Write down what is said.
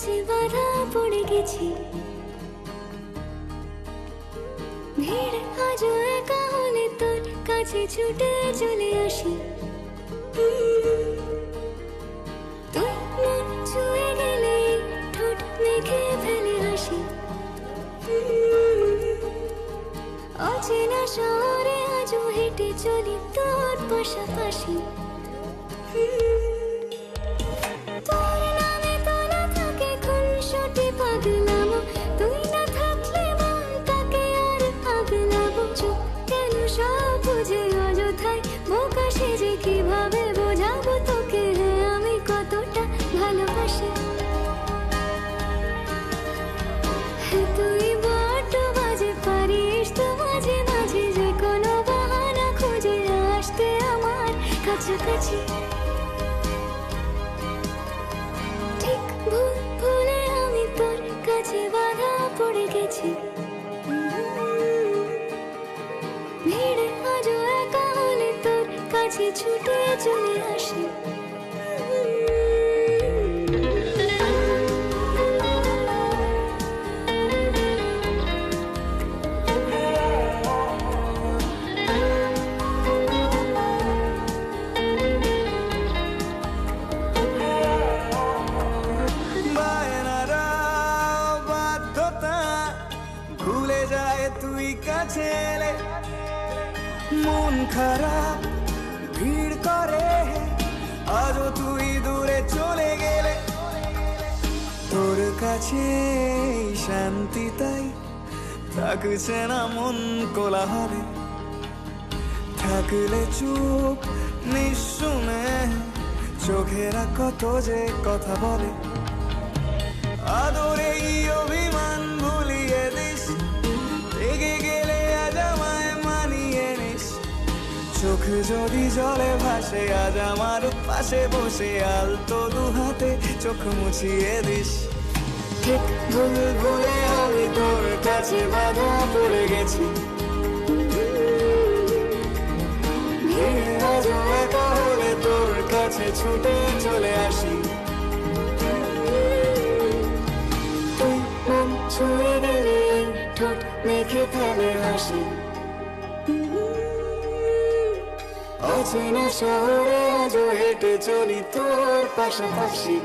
মাঝে বাধা পড়ে গেছি, ভিড় আজও একা হলে তোর কাছে ছুটে চলে আসি। তুই মন ছুঁয়ে গেলে ঠোঁট মেখে ফেলে হাসি। অচেনা শহরে আজও হেঁটে চলি তোর পাশাপাশি। তোর নামে তোলা থাকে খুনসুটি পাগলামো, তুই না থাকলে মনটাকে আর পাগলাবো। চুপ কেন সব বুঝে অযথায় বোকা সেজে কিভাবে বোঝাবো তোকে হ্যাঁ আমি কতটা ভালোবাসি। তুই বড্ড বাজে পারিস তো মাঝে মাঝে যে কোনো বাহানা খুঁজে আসতে আমার কাছাকাছি। ঠিক ভুল ভুলে আমি তোর কাছে বাধা পড়ে গেছি, ভিড়ে আজও একা হলে তোর কাছে ছুটে চলে আসি। ভুলে যায় তুই কাছে এলে, মন খারাপ ভিড় করে আজও তুই দূরে চলে গেলে। তোর কাছে শান্তি তাই থাকছে না মন কোলাহলে, থাকলে চুপ নিঃশুনে চোখেরা কত যে কথা বলে। আদরে অভিমান ভুলিয়ে দিস, রেগে গেলে আজ আমায় মানিয়ে নিস। চোখ যদি জলে ভাসে আজ আমার পাশে বসে আলতো দু হাতে চোখ মুছিয়ে দিস। ঠিক ভুল ভুলে আমি তোর কাছে বাধা পড়ে গেছি, ভিড় আজও একা হলে তোর কাছে ছুটে চলে আসি। ছুঁয়ে গেলে ঠোঁট মেখে ফেলে হাসি। অচেনা শহরে আজও হেঁটে চলি তোর পাশাপাশি।